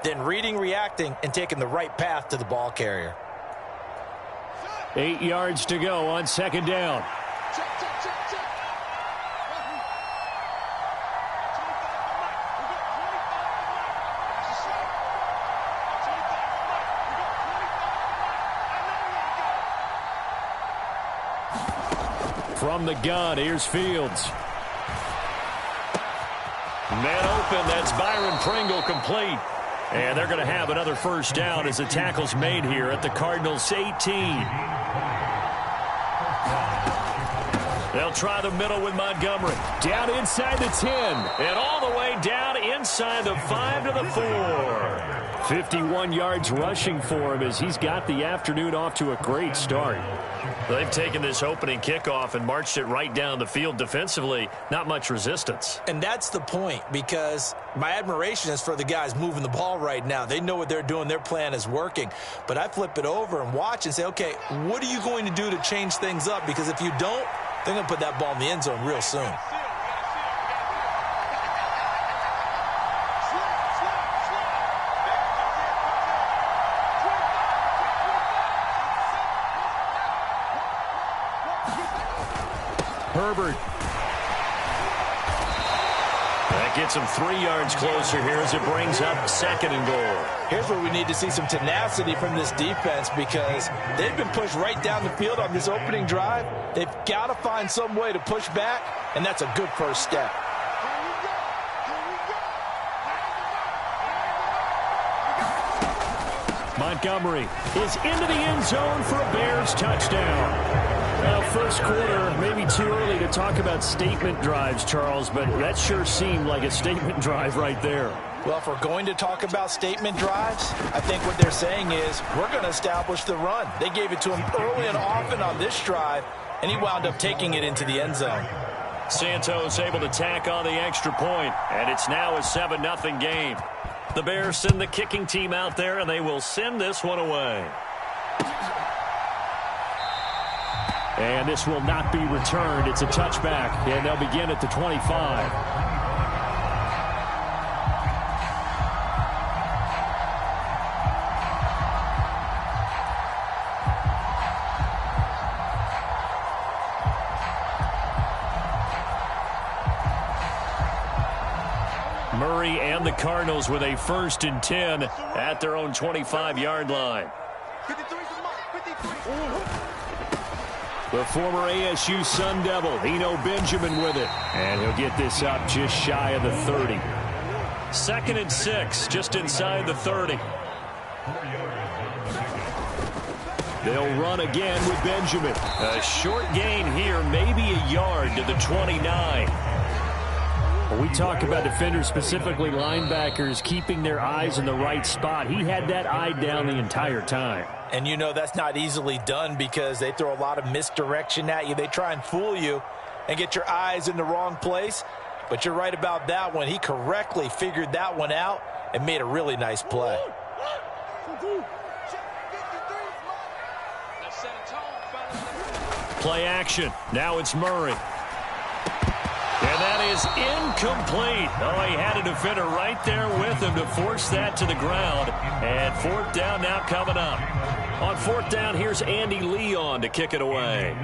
then reading, reacting, and taking the right path to the ball carrier. 8 yards to go on second down. From the gun, here's Fields. Man open, that's Byron Pringle complete. And they're going to have another first down as the tackle's made here at the Cardinals' 18. They'll try the middle with Montgomery. Down inside the 10. And all the way down inside the 5 to the 4. 51 yards rushing for him as he's got the afternoon off to a great start. They've taken this opening kickoff and marched it right down the field defensively. Not much resistance. And that's the point, because my admiration is for the guys moving the ball right now. They know what they're doing. Their plan is working. But I flip it over and watch and say, okay, what are you going to do to change things up? Because if you don't, they're going to put that ball in the end zone real soon. Herbert. That gets him 3 yards closer here as it brings up second and goal. Here's where we need to see some tenacity from this defense, because they've been pushed right down the field on this opening drive. They've got to find some way to push back, and that's a good first step. Montgomery is into the end zone for a Bears touchdown. Well, first quarter, maybe too early to talk about statement drives, Charles, but that sure seemed like a statement drive right there. Well, if we're going to talk about statement drives, I think what they're saying is we're going to establish the run. They gave it to him early and often on this drive, and he wound up taking it into the end zone. Santos able to tack on the extra point, and it's now a 7-0 game. The Bears send the kicking team out there, and they will send this one away. And this will not be returned. It's a touchback, and they'll begin at the 25. Murray and the Cardinals with a 1st and 10 at their own 25-yard line. The former ASU Sun Devil, Eno Benjamin with it. And he'll get this up just shy of the 30. 2nd and 6, just inside the 30. They'll run again with Benjamin. A short gain here, maybe a yard to the 29. We talk about defenders, specifically linebackers, keeping their eyes in the right spot. He had that eye down the entire time. And you know that's not easily done, because they throw a lot of misdirection at you. They try and fool you and get your eyes in the wrong place. But you're right about that one. He correctly figured that one out and made a really nice play. Play action. Now it's Murray. And that is incomplete. Oh, he had a defender right there with him to force that to the ground. And 4th down now coming up. On 4th down, here's Andy Leon to kick it away.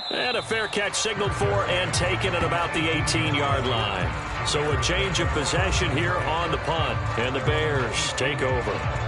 And a fair catch signaled for and taken at about the 18-yard line. So a change of possession here on the punt. And the Bears take over.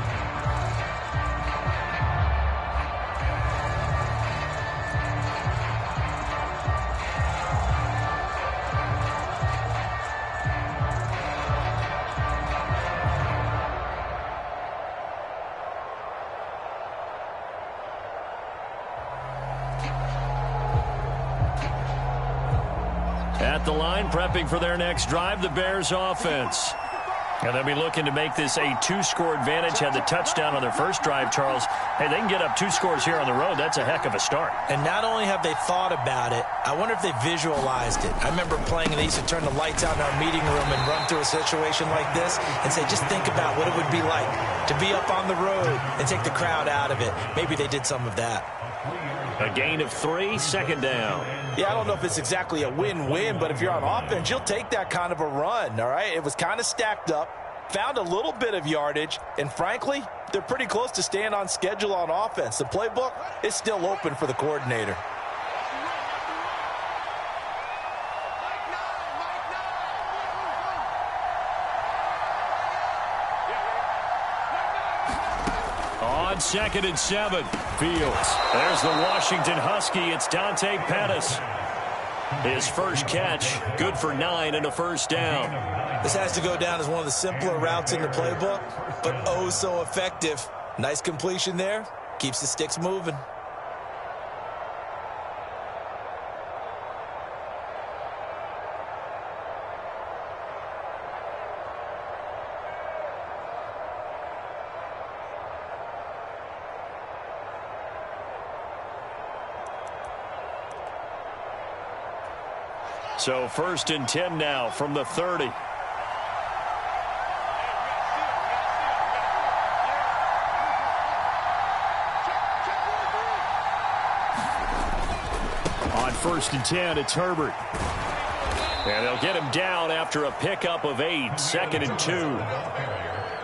At the line, prepping for their next drive, the Bears offense. And they'll be looking to make this a 2-score advantage. Had the touchdown on their first drive, Charles. Hey, they can get up 2 scores here on the road. That's a heck of a start. And not only have they thought about it, I wonder if they visualized it. I remember playing, and they used to turn the lights out in our meeting room and run through a situation like this and say, just think about what it would be like to be up on the road and take the crowd out of it. Maybe they did some of that. A gain of 3, second down. Yeah, I don't know if it's exactly a win-win, but if you're on offense, you'll take that kind of a run, all right? It was kind of stacked up, found a little bit of yardage, and frankly, they're pretty close to staying on schedule on offense. The playbook is still open for the coordinator. On 2nd and 7, Fields. There's the Washington Husky. It's Dante Pettis. His first catch, good for 9 and a first down. This has to go down as one of the simpler routes in the playbook, but oh so effective. Nice completion there. Keeps the sticks moving. So 1st and 10 now from the 30. On 1st and 10, it's Herbert. And they'll get him down after a pickup of 8, 2nd and 2.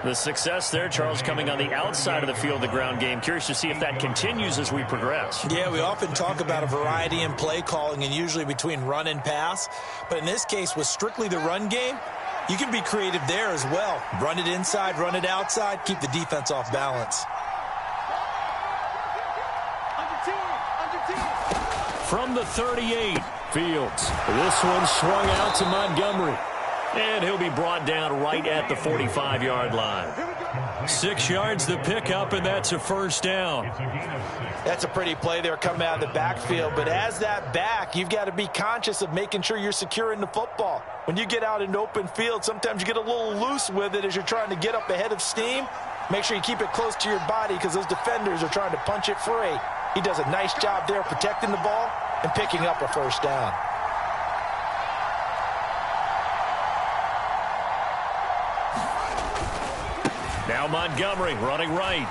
The success there, Charles, coming on the outside of the field, the ground game. Curious to see if that continues as we progress. Yeah, we often talk about a variety in play calling and usually between run and pass. But in this case, with strictly the run game, you can be creative there as well. Run it inside, run it outside, keep the defense off balance. From the 38, Fields. This one swung out to Montgomery. And he'll be brought down right at the 45-yard line. 6 yards the pickup, and that's a first down. That's a pretty play there coming out of the backfield. But as that back, you've got to be conscious of making sure you're securing the football. When you get out in open field, sometimes you get a little loose with it as you're trying to get up ahead of steam. Make sure you keep it close to your body because those defenders are trying to punch it free. He does a nice job there protecting the ball and picking up a first down. Now Montgomery running right.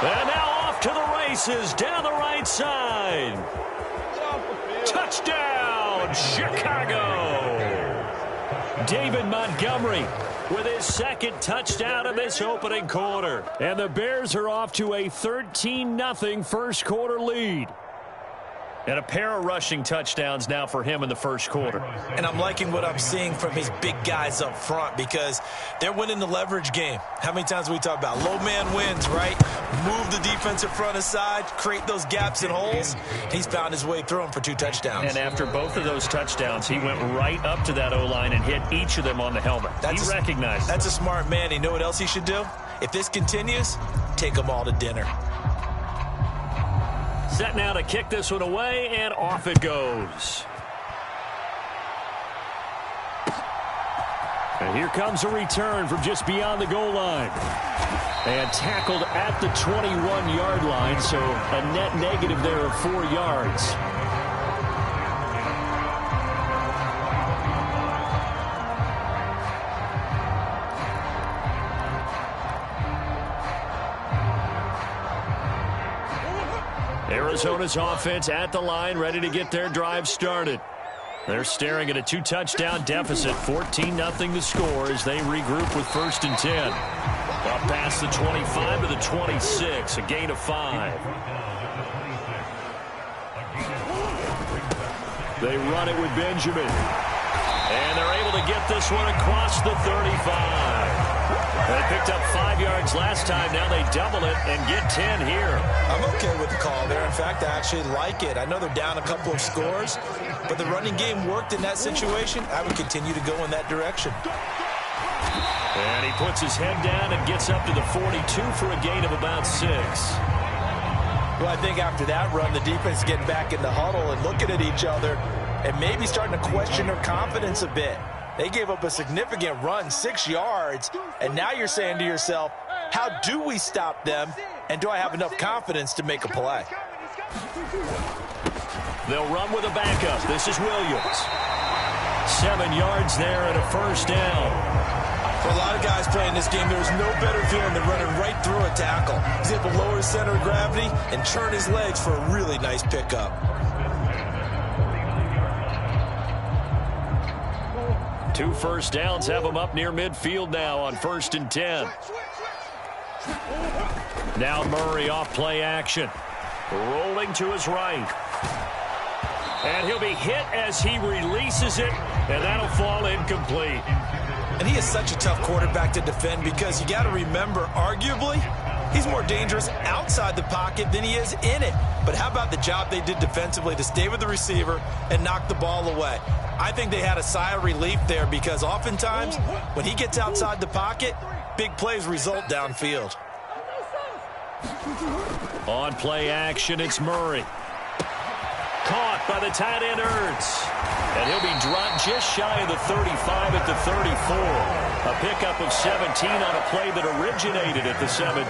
And now off to the races down the right side. Touchdown, Chicago. David Montgomery with his second touchdown of this opening quarter. And the Bears are off to a 13-0 first quarter lead. And a pair of rushing touchdowns now for him in the first quarter. And I'm liking what I'm seeing from his big guys up front because they're winning the leverage game. How many times we talk about low man wins, right? Move the defensive front aside, create those gaps and holes. He's found his way through them for 2 touchdowns. And after both of those touchdowns, he went right up to that O-line and hit each of them on the helmet. He recognized That's a smart man. You know what else he should do? If this continues, take them all to dinner. Set now to kick this one away, and off it goes. And here comes a return from just beyond the goal line. And tackled at the 21-yard line, so a net negative there of 4 yards. Arizona's offense at the line, ready to get their drive started. They're staring at a 2-touchdown deficit, 14-0 the score as they regroup with 1st and 10. Up past the 25 to the 26, a gain of 5. They run it with Benjamin. And they're able to get this one across the 35. They picked up 5 yards last time. Now they double it and get 10 here. I'm okay with the call there. In fact, I actually like it. I know they're down a couple of scores, but the running game worked in that situation. I would continue to go in that direction. And he puts his head down and gets up to the 42 for a gain of about 6. Well, I think after that run, the defense is getting back in the huddle and looking at each other and maybe starting to question their confidence a bit. They gave up a significant run, 6 yards, and now you're saying to yourself, how do we stop them, and do I have enough confidence to make a play? They'll run with a backup. This is Williams. 7 yards there and a first down. For a lot of guys playing this game, there's no better feeling than running right through a tackle. He's able to lower his center of gravity and turn his legs for a really nice pickup. 2 first downs have him up near midfield now on 1st and 10. Now Murray off play action. Rolling to his right. And he'll be hit as he releases it, and that'll fall incomplete. And he is such a tough quarterback to defend because you got to remember, arguably, he's more dangerous outside the pocket than he is in it. But how about the job they did defensively to stay with the receiver and knock the ball away? I think they had a sigh of relief there because oftentimes when he gets outside the pocket, big plays result downfield. On play action, it's Murray. Caught by the tight end Ertz. And he'll be dropped just shy of the 35 at the 34. A pickup of 17 on a play that originated at the 17.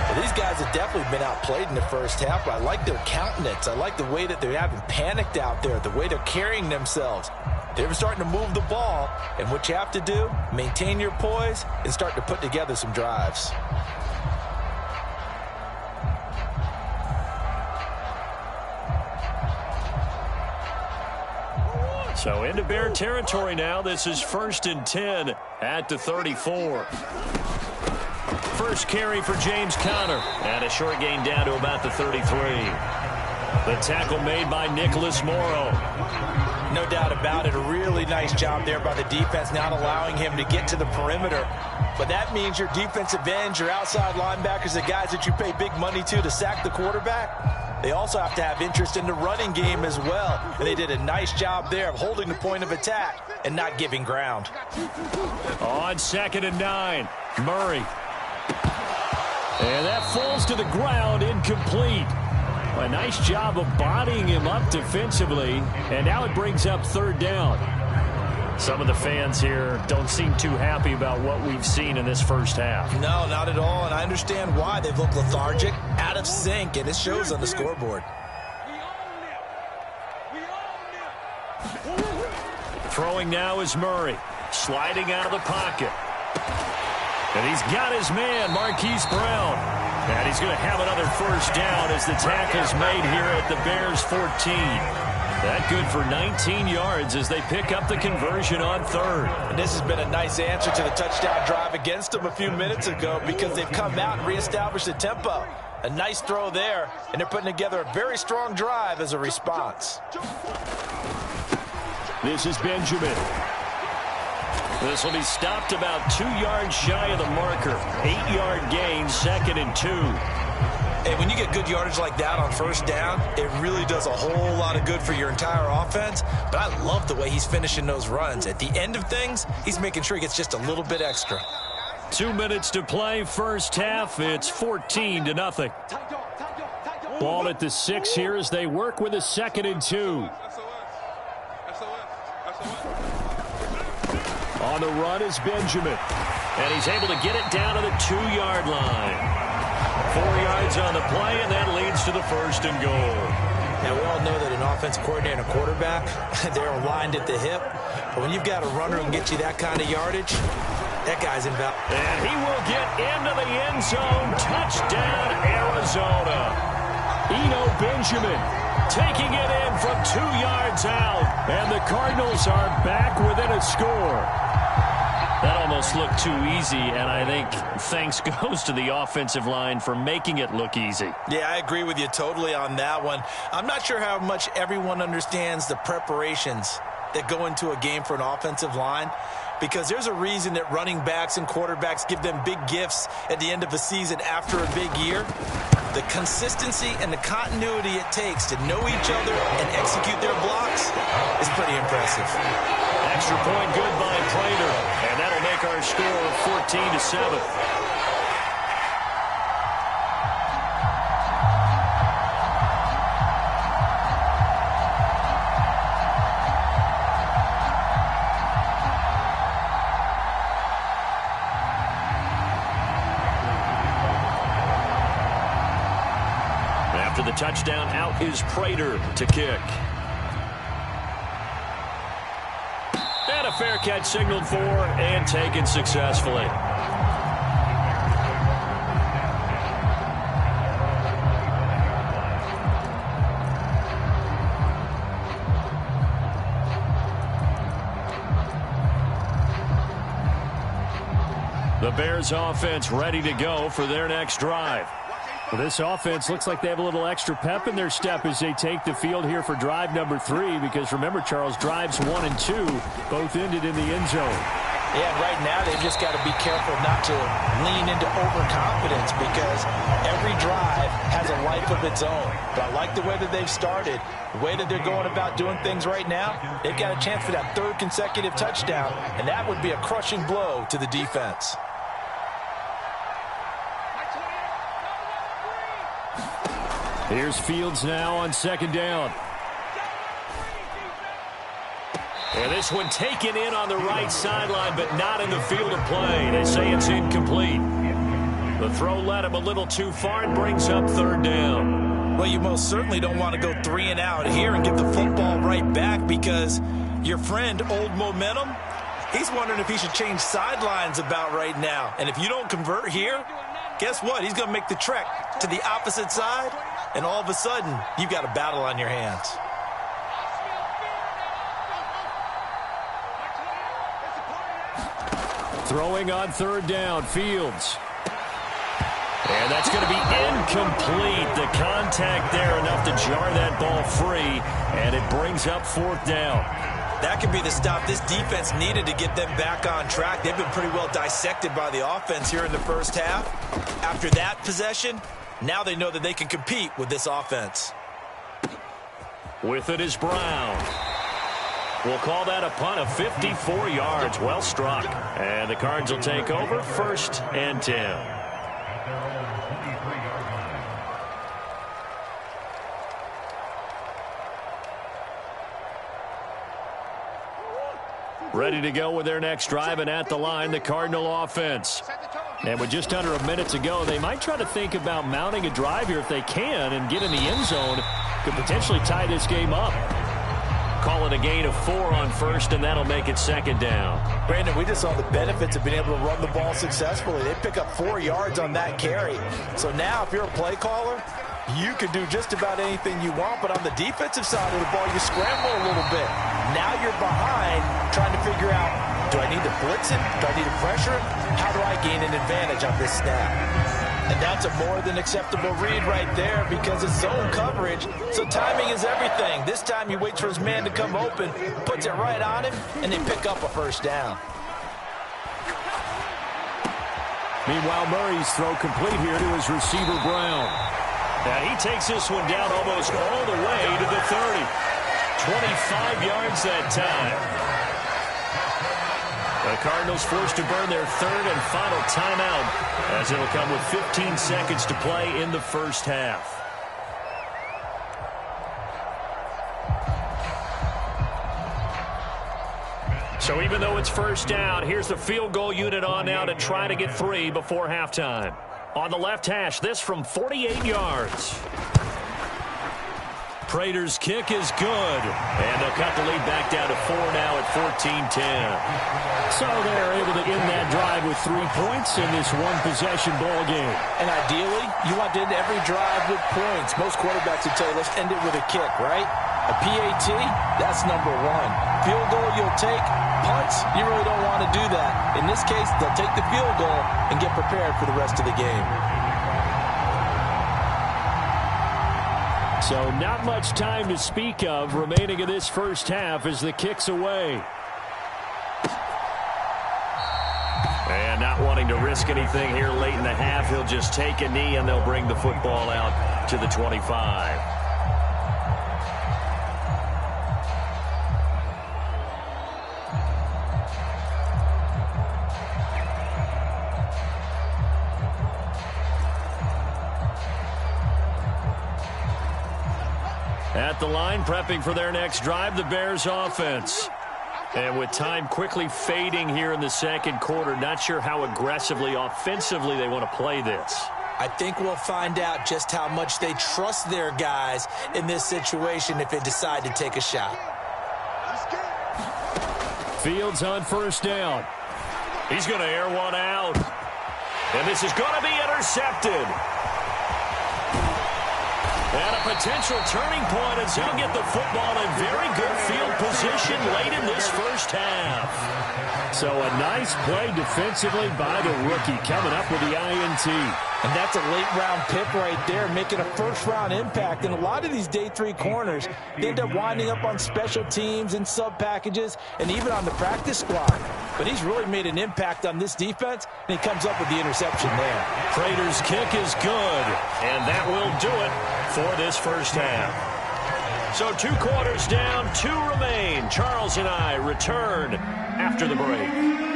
Well, these guys have definitely been outplayed in the first half, but I like their countenance. I like the way that they haven't panicked out there, the way they're carrying themselves. They're starting to move the ball, and what you have to do, maintain your poise and start to put together some drives. So into Bear territory now. This is 1st and 10 at the 34. First carry for James Conner. And a short gain down to about the 33. The tackle made by Nicholas Morrow. No doubt about it. A really nice job there by the defense, not allowing him to get to the perimeter. But that means your defensive ends, your outside linebackers, the guys that you pay big money to sack the quarterback, they also have to have interest in the running game as well. And they did a nice job there of holding the point of attack and not giving ground. On 2nd and 9, Murray. And that falls to the ground, incomplete. A nice job of bodying him up defensively. And now it brings up 3rd down. Some of the fans here don't seem too happy about what we've seen in this first half. No, not at all, and I understand why. They've looked lethargic, out of sync, and it shows on the scoreboard. Throwing now is Murray, sliding out of the pocket. And he's got his man, Marquise Brown. And he's going to have another first down as the tackle's made here at the Bears 14. That good for 19 yards as they pick up the conversion on 3rd. And this has been a nice answer to the touchdown drive against them a few minutes ago because they've come out and reestablished the tempo. A nice throw there, and they're putting together a very strong drive as a response. This is Benjamin. This will be stopped about 2 yards shy of the marker. 8-yard gain, 2nd and 2. Hey, when you get good yardage like that on 1st down, it really does a whole lot of good for your entire offense. But I love the way he's finishing those runs. At the end of things, he's making sure he gets just a little bit extra. 2 minutes to play, first half. It's 14-0. Ball at the 6 here as they work with a 2nd and 2. On the run is Benjamin. And he's able to get it down to the 2-yard line. 4 yards on the play, and that leads to the 1st and goal. Now, we all know that an offensive coordinator and a quarterback, they're aligned at the hip. But when you've got a runner who can get you that kind of yardage, that guy's invaluable. And he will get into the end zone. Touchdown, Arizona. Eno Benjamin taking it in from 2 yards out. And the Cardinals are back within a score. That almost looked too easy, and I think thanks goes to the offensive line for making it look easy. Yeah, I agree with you totally on that one. I'm not sure how much everyone understands the preparations that go into a game for an offensive line, because there's a reason that running backs and quarterbacks give them big gifts at the end of a season after a big year. The consistency and the continuity it takes to know each other and execute their blocks is pretty impressive. Extra point good by Prater, and that'll make our score 14-7. After the touchdown, out is Prater to kick. And a fair catch signaled for and taken successfully. The Bears offense ready to go for their next drive. Well, this offense looks like they have a little extra pep in their step as they take the field here for drive number 3, because remember, Charles, drives 1 and 2 both ended in the end zone. Yeah, right now they've just got to be careful not to lean into overconfidence, because every drive has a life of its own. But I like the way that they've started, the way that they're going about doing things right now. They've got a chance for that 3rd consecutive touchdown, and that would be a crushing blow to the defense. Here's Fields now on 2nd down. And this one taken in on the right sideline, but not in the field of play. They say it's incomplete. The throw led him a little too far and brings up 3rd down. Well, you most certainly don't want to go 3 and out here and get the football right back, because your friend, Old Momentum, he's wondering if he should change sidelines about right now. And if you don't convert here, guess what? He's going to make the trek to the opposite side, and all of a sudden, you've got a battle on your hands. Throwing on 3rd down, Fields. And that's going to be incomplete. The contact there enough to jar that ball free, and it brings up 4th down. That could be the stop this defense needed to get them back on track. They've been pretty well dissected by the offense here in the first half. After that possession, now they know that they can compete with this offense. With it is Brown. We'll call that a punt of 54 yards. Well struck. And the Cards will take over 1st and 10. Ready to go with their next drive, and at the line, the Cardinal offense. And with just under a minute to go, they might try to think about mounting a drive here if they can and get in the end zone. Could potentially tie this game up. Call it a gain of 4 on 1st, and that'll make it 2nd down. Brandon, we just saw the benefits of being able to run the ball successfully. They pick up 4 yards on that carry. So now if you're a play caller, you can do just about anything you want, but on the defensive side of the ball, you scramble a little bit. Now you're behind trying to figure out, do I need to blitz him? Do I need to pressure him? How do I gain an advantage on this snap? And that's a more than acceptable read right there, because it's zone coverage, so timing is everything. This time he waits for his man to come open, puts it right on him, and they pick up a 1st down. Meanwhile, Murray's throw complete here to his receiver, Brown. And he takes this one down almost all the way to the 30. 25 yards that time. The Cardinals forced to burn their 3rd and final timeout, as it'll come with 15 seconds to play in the first half. So even though it's 1st down, here's the field goal unit on now to try to get 3 before halftime. On the left hash, this from 48 yards. Prater's kick is good. And they'll cut the lead back down to 4 now at 14-10. So they're able to end that drive with 3 points in this one-possession ball game. And ideally, you want to end every drive with points. Most quarterbacks would tell you, let's end it with a kick, right? A PAT, that's number 1. Field goal you'll take. Punts, you really don't want to do that. In this case, they'll take the field goal and get prepared for the rest of the game. So not much time to speak of remaining in this first half as the kick's away. And not wanting to risk anything here late in the half, he'll just take a knee and they'll bring the football out to the 25. At the line, prepping for their next drive, the Bears offense. And with time quickly fading here in the second quarter, not sure how aggressively, offensively they want to play this. I think we'll find out just how much they trust their guys in this situation if they decide to take a shot. Fields on first down. He's going to air one out. And this is going to be intercepted. And a potential turning point as he'll get the football in very good field position late in this first half. So a nice play defensively by the rookie coming up with the INT. And that's a late-round pick right there, making a first-round impact. And a lot of these day 3 corners, they end up winding up on special teams and sub-packages and even on the practice squad. But he's really made an impact on this defense, and he comes up with the interception there. Prater's kick is good, and that will do it for this first half. So 2 quarters down, 2 remain. Charles and I return after the break.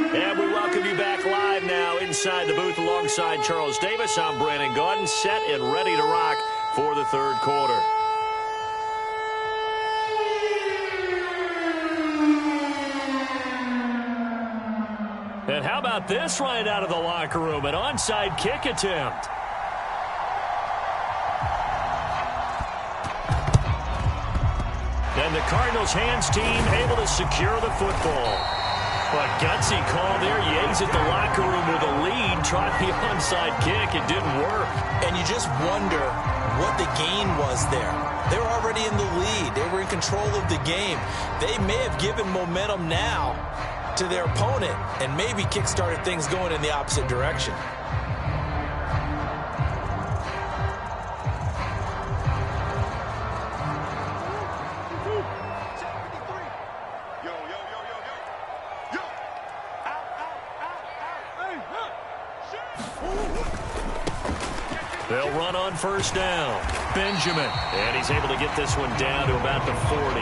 And we welcome you back live now inside the booth alongside Charles Davis. I'm Brandon Gaudin, set and ready to rock for the third quarter. And how about this right out of the locker room? An onside kick attempt. And the Cardinals hands team able to secure the football. But gutsy call there. Yates at the locker room with a lead. Tried the onside kick. It didn't work. And you just wonder what the gain was there. They were already in the lead. They were in control of the game. They may have given momentum now to their opponent and maybe kick-started things going in the opposite direction. They'll run on first down. Benjamin. And he's able to get this one down to about the 40.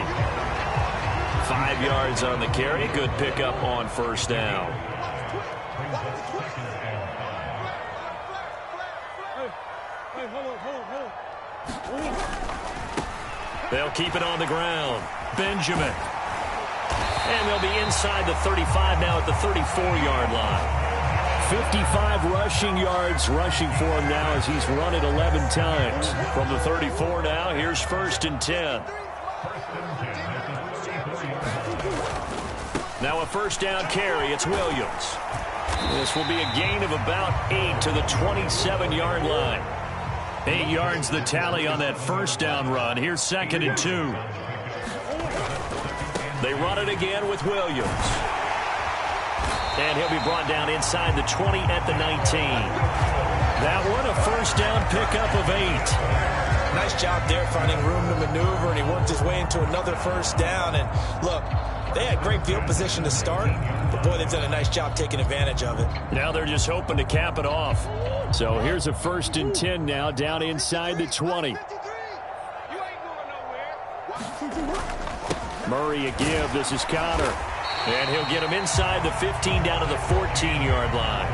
5 yards on the carry. Good pickup on first down. They'll keep it on the ground. Benjamin. And they'll be inside the 35 now at the 34-yard line. 55 rushing yards rushing for him now as he's run it 11 times. From the 34 now, here's 1st and 10. Now a first down carry. It's Williams. This will be a gain of about 8 to the 27-yard line. 8 yards the tally on that first down run. Here's 2nd and 2. They run it again with Williams. And he'll be brought down inside the 20 at the 19. That one, a first down pickup of 8. Nice job there finding room to maneuver, and he worked his way into another first down. And look, they had great field position to start, but boy, they've done a nice job taking advantage of it. Now they're just hoping to cap it off. So here's a 1st and 10 now down inside the 20. Murray a give. This is Connor. And he'll get him inside the 15 down to the 14-yard line.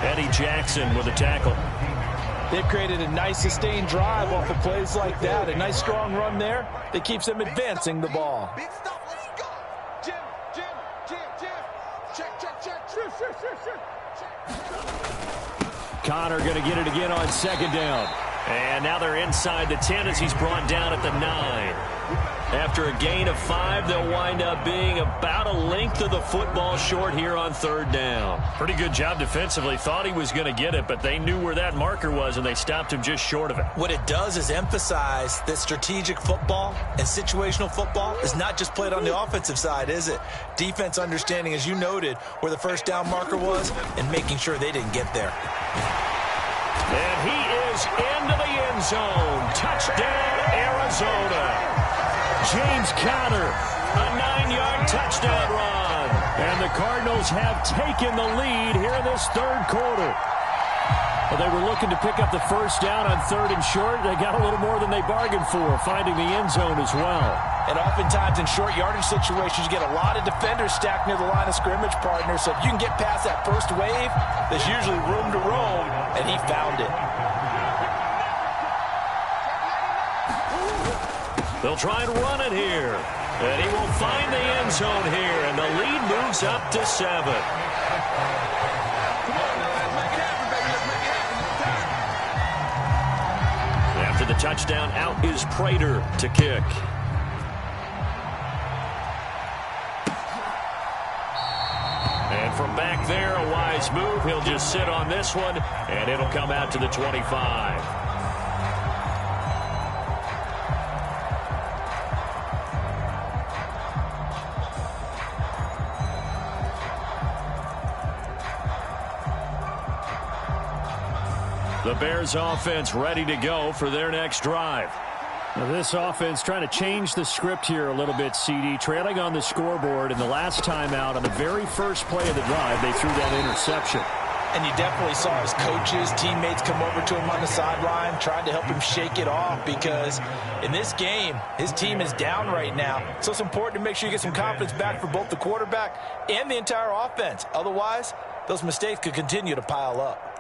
Eddie Jackson with a tackle. They've created a nice sustained drive off of plays like that. A nice strong run there that keeps them advancing the ball. Big stuff. Let's go. Jim. Check. Connor going to get it again on 2nd down. And now they're inside the 10 as he's brought down at the 9. After a gain of 5, they'll wind up being about a length of the football short here on 3rd down. Pretty good job defensively. Thought he was going to get it, but they knew where that marker was, and they stopped him just short of it. What it does is emphasize that strategic football and situational football is not just played on the offensive side, is it? Defense understanding, as you noted, where the first down marker was and making sure they didn't get there. And he is into the end zone. Touchdown, Arizona. James Conner, a 9-yard touchdown run. And the Cardinals have taken the lead here in this 3rd quarter. Well, they were looking to pick up the first down on 3rd and short. They got a little more than they bargained for, finding the end zone as well. And oftentimes in short yardage situations, you get a lot of defenders stacked near the line of scrimmage, partner. So if you can get past that first wave, there's usually room to roam, and he found it. They'll try and run it here. And he will find the end zone here. And the lead moves up to 7. After the touchdown, out is Prater to kick. from back there, a wise move. He'll just sit on this one, and it'll come out to the 25. The Bears offense ready to go for their next drive. Now this offense trying to change the script here a little bit, CD. Trailing on the scoreboard, and the last time out on the very first play of the drive, they threw that interception. And you definitely saw his coaches, teammates come over to him on the sideline, trying to help him shake it off, because in this game, his team is down right now. So it's important to make sure you get some confidence back for both the quarterback and the entire offense. Otherwise, those mistakes could continue to pile up.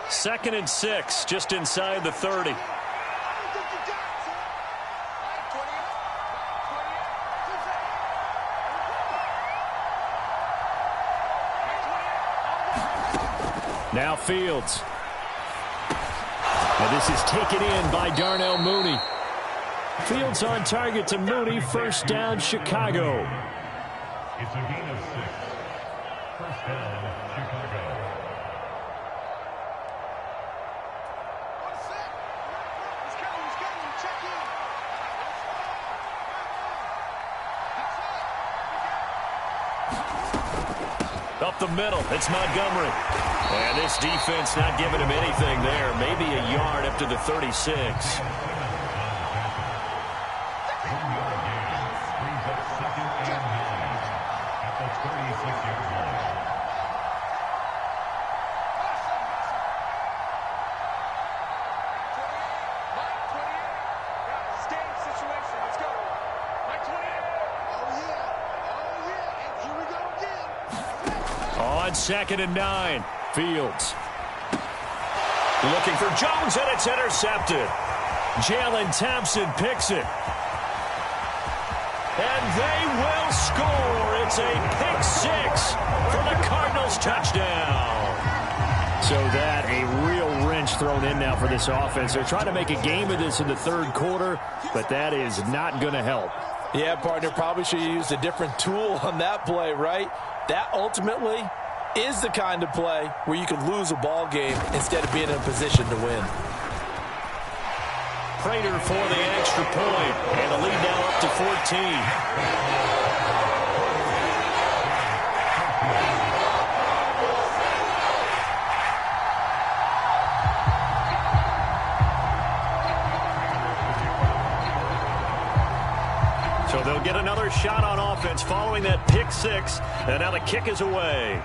2nd and 6, just inside the 30. Now Fields. And this is taken in by Darnell Mooney. Fields on target to Mooney. First down, Chicago. It's a gain of 6. First down, Chicago. Up the middle, it's Montgomery. And this defense not giving him anything there. Maybe a yard up to the 36. On 2nd and 9, Fields. Looking for Jones, and it's intercepted. Jalen Thompson picks it. And they will score. It's a pick 6 for the Cardinals touchdown. So that a real wrench thrown in now for this offense. They're trying to make a game of this in the third quarter, but that is not going to help. Yeah, partner, probably should have used a different tool on that play, right? That ultimately is the kind of play where you could lose a ball game instead of being in a position to win. Prater for the extra point, and the lead now up to 14. So they'll get another shot on offense following that pick 6, and now the kick is away.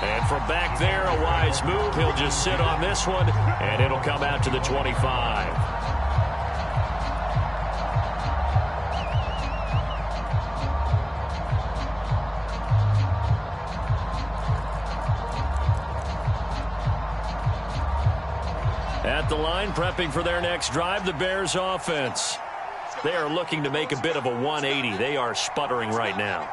And from back there, a wise move. He'll just sit on this one, and it'll come out to the 25. At the line, prepping for their next drive, the Bears offense. They are looking to make a bit of a 180. They are sputtering right now.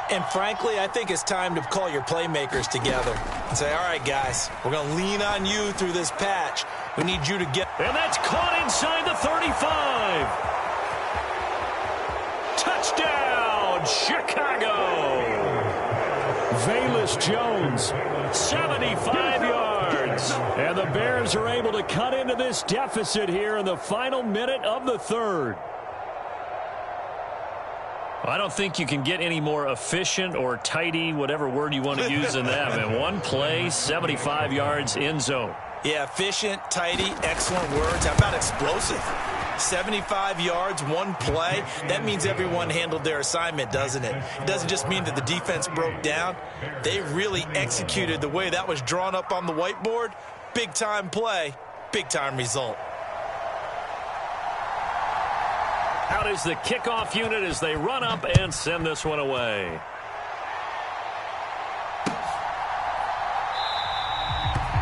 And frankly, I think it's time to call your playmakers together and say, all right, guys, we're going to lean on you through this patch. We need you to get... And that's caught inside the 35. Touchdown, Chicago. Velus Jones, 75 yards. And the Bears are able to cut into this deficit here in the final minute of the third. I don't think you can get any more efficient or tidy, whatever word you want to use in that. And one play, 75 yards, end zone. Yeah, efficient, tidy, excellent words. How about explosive? 75 yards, one play. That means everyone handled their assignment, doesn't it? It doesn't just mean that the defense broke down. They really executed the way that was drawn up on the whiteboard. Big-time play, big-time result. Out is the kickoff unit as they run up and send this one away.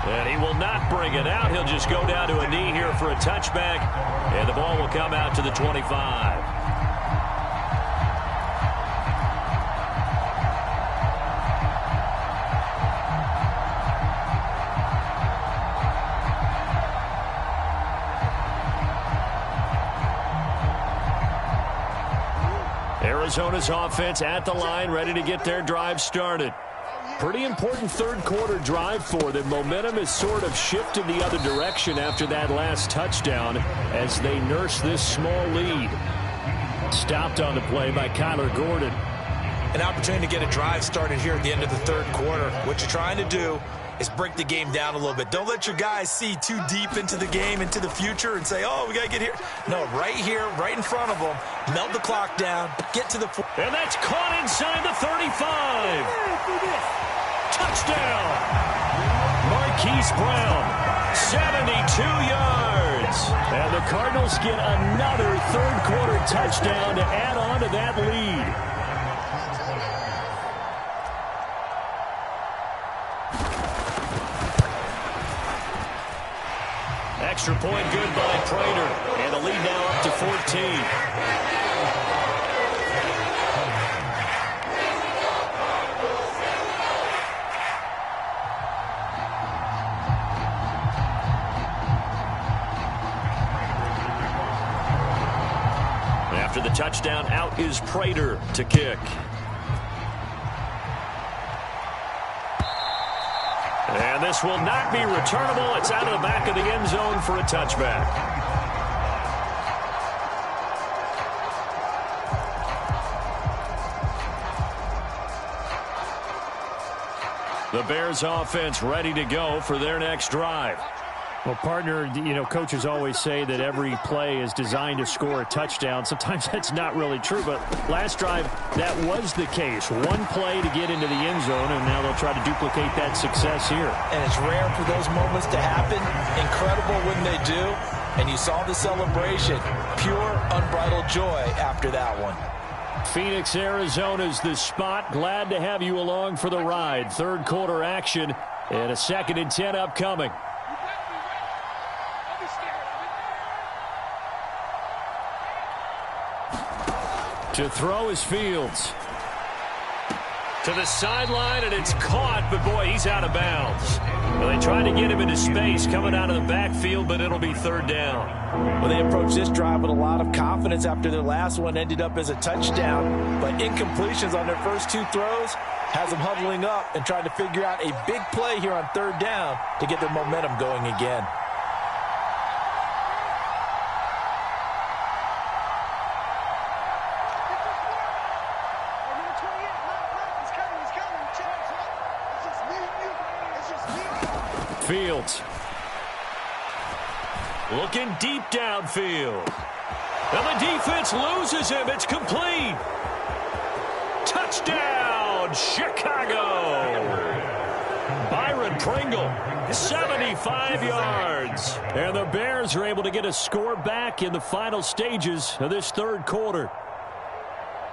And he will not bring it out. He'll just go down to a knee here for a touchback. And the ball will come out to the 25. Arizona's offense at the line, ready to get their drive started. Pretty important third quarter drive for them. Momentum has sort of shifted the other direction after that last touchdown as they nurse this small lead. Stopped on the play by Kyler Gordon. An opportunity to get a drive started here at the end of the third quarter. What you're trying to do is break the game down a little bit. Don't let your guys see too deep into the game, into the future, and say, oh, we got to get here. No, right here, right in front of them, melt the clock down, get to the... And that's caught inside the 35. Touchdown. Marquise Brown, 72 yards. And the Cardinals get another third quarter touchdown to add on to that lead. Extra point good by Prater. And the lead now up to 14. After the touchdown, out is Prater to kick. And this will not be returnable. It's out of the back of the end zone for a touchback. The Bears offense ready to go for their next drive. Well, partner, coaches always say that every play is designed to score a touchdown. Sometimes that's not really true, but last drive, that was the case. One play to get into the end zone, and now they'll try to duplicate that success here. And it's rare for those moments to happen. Incredible when they do. And you saw the celebration. Pure, unbridled joy after that one. Phoenix, Arizona's the spot. Glad to have you along for the ride. Third quarter action and a 2nd and 10 upcoming. To throw is Fields. To the sideline, and it's caught, but boy, he's out of bounds. Well, they tried to get him into space coming out of the backfield, but it'll be third down. Well, they approached this drive with a lot of confidence after their last one ended up as a touchdown. But incompletions on their first two throws has them huddling up and trying to figure out a big play here on third down to get their momentum going again. Fields. Looking deep downfield. And the defense loses him. It's complete. Touchdown, Chicago. Byron Pringle, 75 yards. And the Bears are able to get a score back in the final stages of this third quarter.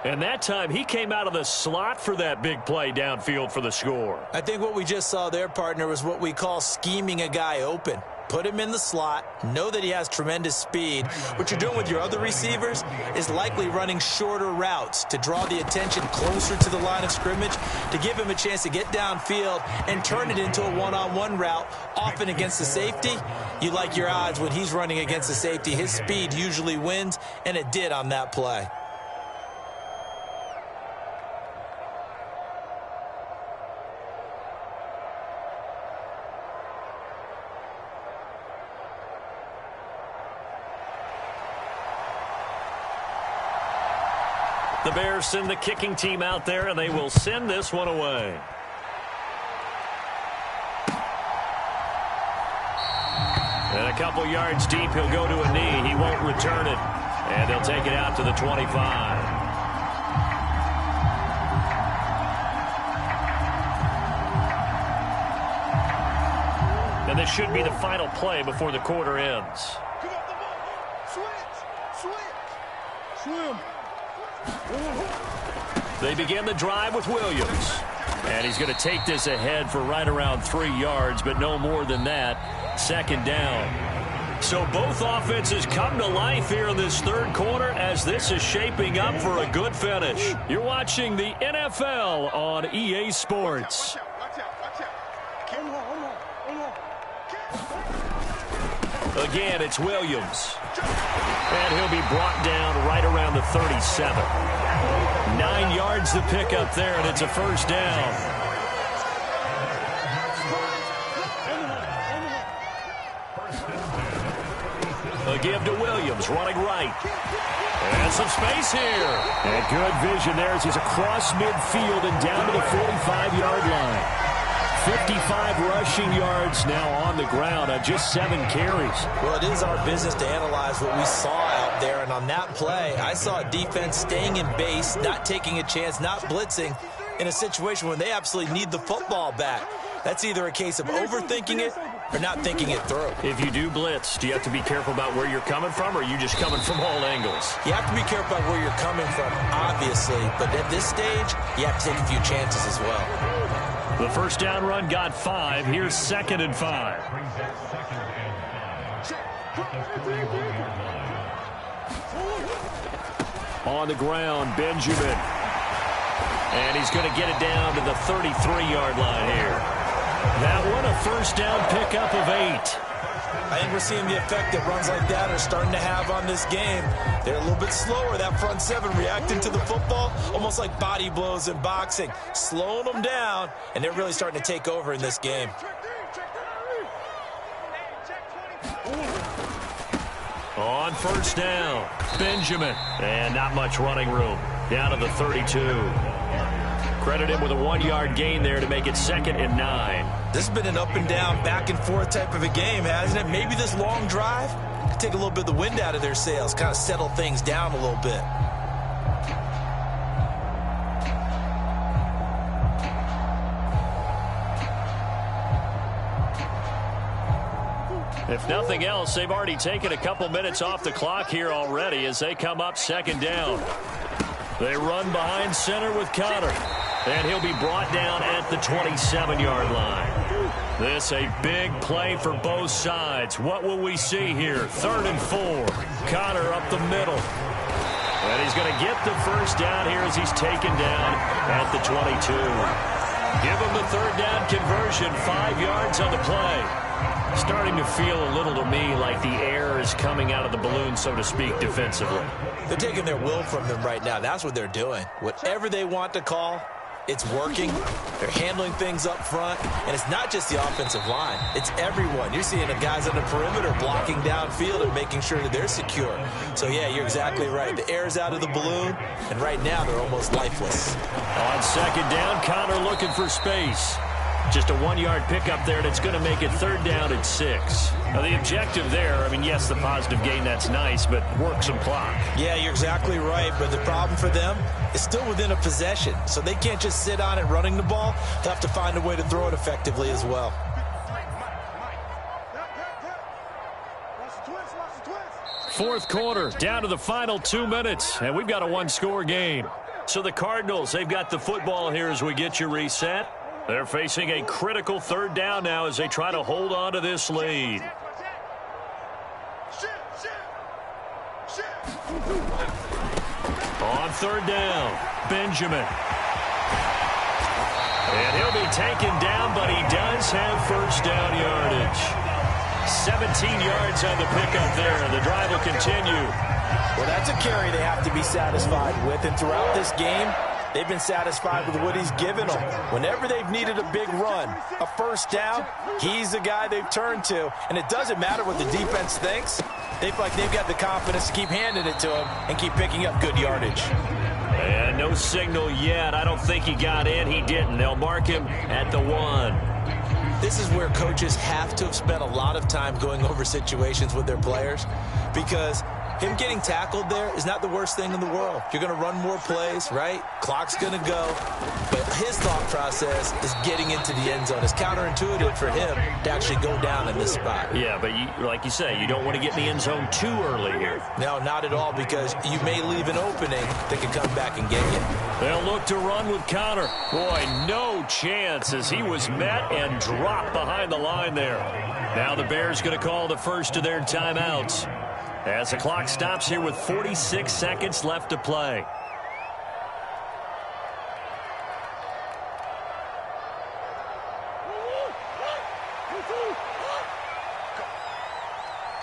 And that time, he came out of the slot for that big play downfield for the score. I think what we just saw there, partner, was what we call scheming a guy open. Put him in the slot, know that he has tremendous speed. What you're doing with your other receivers is likely running shorter routes to draw the attention closer to the line of scrimmage, to give him a chance to get downfield and turn it into a one-on-one route, often against the safety. You like your odds when he's running against the safety. His speed usually wins, and it did on that play. The Bears send the kicking team out there, and they will send this one away. And a couple yards deep, he'll go to a knee. He won't return it. And they'll take it out to the 25. And this should be the final play before the quarter ends. Swim. They begin the drive with Williams. And he's going to take this ahead for right around 3 yards, but no more than that. 2nd down. So both offenses come to life here in this third quarter as this is shaping up for a good finish. You're watching the NFL on EA Sports. Again, it's Williams. And he'll be brought down right around the 37. 9 yards to pick up there, and it's a first down. A give to Williams, running right. And some space here. And good vision there as he's across midfield and down to the 45-yard line. 55 rushing yards now on the ground on just 7 carries. Well, it is our business to analyze what we saw out there, and on that play, I saw a defense staying in base, not taking a chance, not blitzing in a situation when they absolutely need the football back. That's either a case of overthinking it or not thinking it through. If you do blitz, do you have to be careful about where you're coming from, or are you just coming from all angles? You have to be careful about where you're coming from, obviously, but at this stage, you have to take a few chances as well. The first down run got 5. Here's 2nd and 5. Brings up 2nd and 5. At the 31-yard line. On the ground, Benjamin. And he's going to get it down to the 33-yard line here. That one, a first down pickup of 8. I think we're seeing the effect that runs like that are starting to have on this game. They're a little bit slower, that front 7, reacting to the football, almost like body blows in boxing, slowing them down, and they're really starting to take over in this game. On first down, Benjamin. And not much running room. Down to the 32. Credit him with a 1-yard gain there to make it 2nd and 9. This has been an up and down, back and forth type of a game, hasn't it? Maybe this long drive could take a little bit of the wind out of their sails, kind of settle things down a little bit. If nothing else, they've already taken a couple minutes off the clock here already as they come up 2nd down. They run behind center with Conner. And he'll be brought down at the 27-yard line. This a big play for both sides. What will we see here? 3rd and 4. Conner up the middle. And he's going to get the first down here as he's taken down at the 22. Give him the 3rd down conversion. 5 yards on the play. Starting to feel a little to me like the air is coming out of the balloon, so to speak, defensively. They're taking their will from them right now. That's what they're doing. Whatever they want to call, it's working. They're handling things up front. And it's not just the offensive line. It's everyone. You're seeing the guys on the perimeter blocking downfield and making sure that they're secure. So, yeah, you're exactly right. The air's out of the balloon, and right now they're almost lifeless. On 2nd down, Conner looking for space. Just a 1-yard pickup there, and it's going to make it 3rd down and 6. Now, the objective there, I mean, yes, the positive gain, that's nice, but work some clock. Yeah, you're exactly right, but the problem for them is still within a possession, so they can't just sit on it running the ball. They'll have to find a way to throw it effectively as well. Fourth quarter, down to the final 2 minutes, and we've got a 1-score game. So the Cardinals, they've got the football here as we get you reset. They're facing a critical 3rd down now as they try to hold on to this lead. On 3rd down, Benjamin. And he'll be taken down, but he does have first down yardage. 17 yards on the pickup there. The drive will continue. Well, that's a carry they have to be satisfied with, and throughout this game, they've been satisfied with what he's given them. Whenever they've needed a big run, a first down, he's the guy they've turned to. And it doesn't matter what the defense thinks. They feel like they've got the confidence to keep handing it to him and keep picking up good yardage. And no signal yet. I don't think he got in. He didn't. They'll mark him at the 1. This is where coaches have to have spent a lot of time going over situations with their players, because him getting tackled there is not the worst thing in the world. You're going to run more plays, right? Clock's going to go. But his thought process is getting into the end zone. It's counterintuitive for him to actually go down in this spot. Yeah, but like you say, you don't want to get in the end zone too early here. No, not at all, because you may leave an opening that can come back and get you. They'll look to run with Conner. Boy, no chance as he was met and dropped behind the line there. Now the Bears going to call the first of their timeouts as the clock stops here with 46 seconds left to play.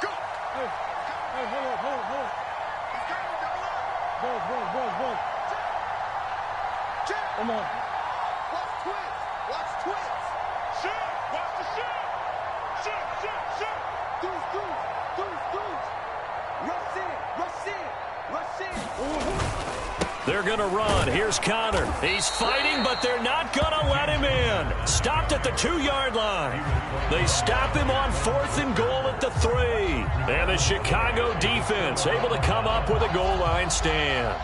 Go! Hey, hold on. Ball. Come on. Watch twins. Shoot. Watch the shoot. Shoot. Deuce. Rush in. They're going to run. Here's Connor. He's fighting, but they're not going to let him in. Stopped at the 2-yard line. They stop him on 4th and goal at the 3. And the Chicago defense able to come up with a goal line stand.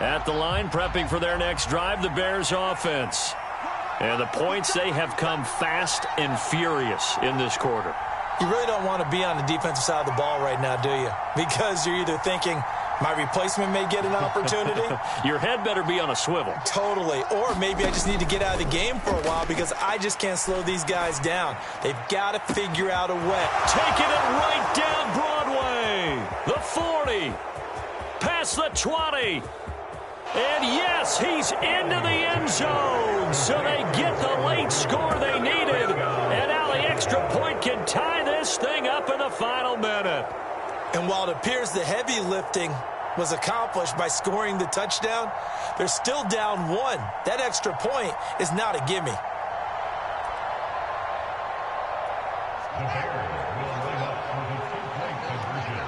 At the line, prepping for their next drive, the Bears offense. And the points, they have come fast and furious in this quarter. You really don't want to be on the defensive side of the ball right now, do you? Because you're either thinking, my replacement may get an opportunity. Your head better be on a swivel. Totally. Or maybe I just need to get out of the game for a while because I just can't slow these guys down. They've got to figure out a way. Taking it right down Broadway. The 40. Past the 20. And yes, he's into the end zone. So they get the late score they needed. And now the extra point can tie this thing up in the final minute. And while it appears the heavy lifting was accomplished by scoring the touchdown, they're still down 1. That extra point is not a gimme. The Bears will line up for the 2-point conversion.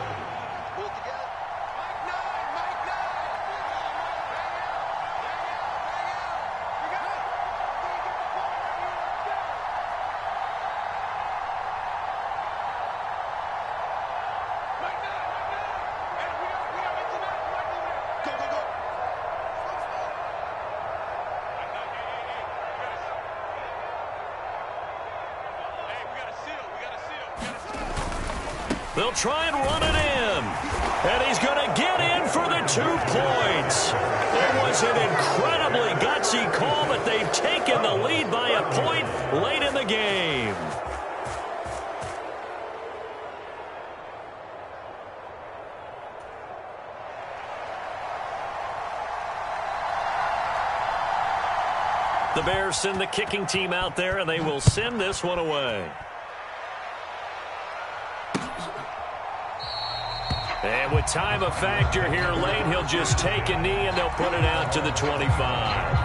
They'll try and run it in. And he's going to get in for the 2 points. It was an incredibly gutsy call, but they've taken the lead by a point late in the game. The Bears send the kicking team out there, and they will send this one away. And with time a factor here late, he'll just take a knee and they'll put it out to the 25.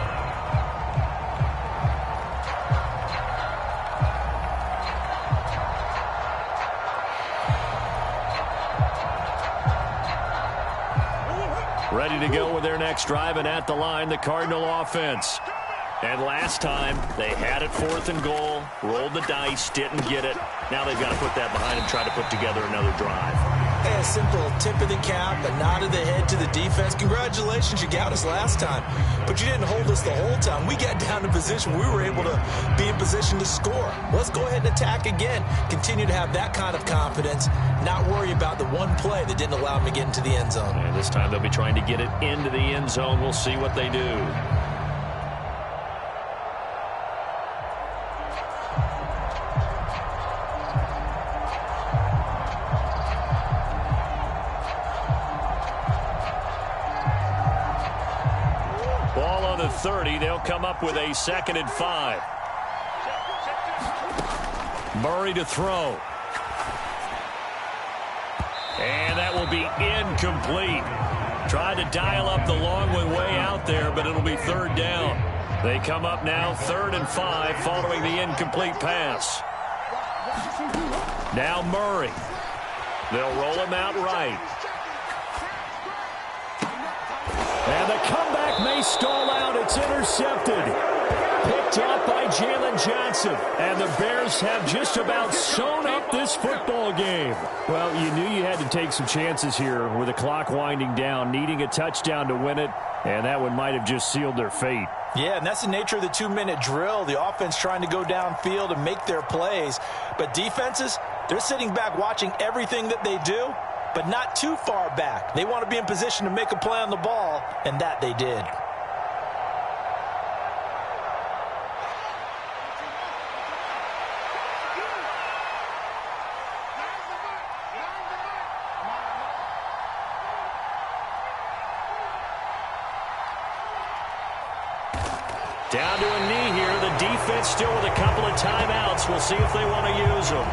Ready to go with their next drive, and at the line, the Cardinal offense. And last time, they had it 4th and goal, rolled the dice, didn't get it. Now they've got to put that behind them, try to put together another drive. Hey, a simple tip of the cap, a nod of the head to the defense. Congratulations, you got us last time. But you didn't hold us the whole time. We got down in position. We were able to be in position to score. Let's go ahead and attack again. Continue to have that kind of confidence. Not worry about the one play that didn't allow them to get into the end zone. And this time they'll be trying to get it into the end zone. We'll see what they do. Ball on the 30. They'll come up with a 2nd and 5. Murray to throw. And that will be incomplete. Tried to dial up the long one way out there, but it'll be 3rd down. They come up now 3rd and 5 following the incomplete pass. Now Murray. They'll roll him out right. And the comeback may stall out. It's intercepted. Picked up by Jalen Johnson. And the Bears have just about sewn up this football game. Well, you knew you had to take some chances here with the clock winding down, needing a touchdown to win it, and that one might have just sealed their fate. Yeah, and that's the nature of the 2-minute drill. The offense trying to go downfield and make their plays. But defenses, they're sitting back watching everything that they do, but not too far back. They want to be in position to make a play on the ball, and that they did. Down to a knee here. The defense still with a couple of timeouts. We'll see if they want to use them.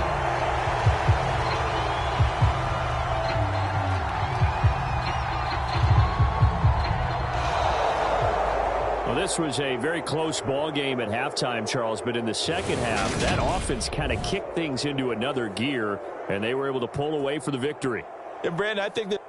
Well, this was a very close ball game at halftime, Charles, but in the second half, that offense kind of kicked things into another gear, and they were able to pull away for the victory. And, Brandon, I think that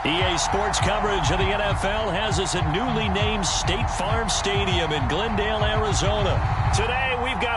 EA Sports coverage of the NFL has us at newly named State Farm Stadium in Glendale, Arizona. Today, we've got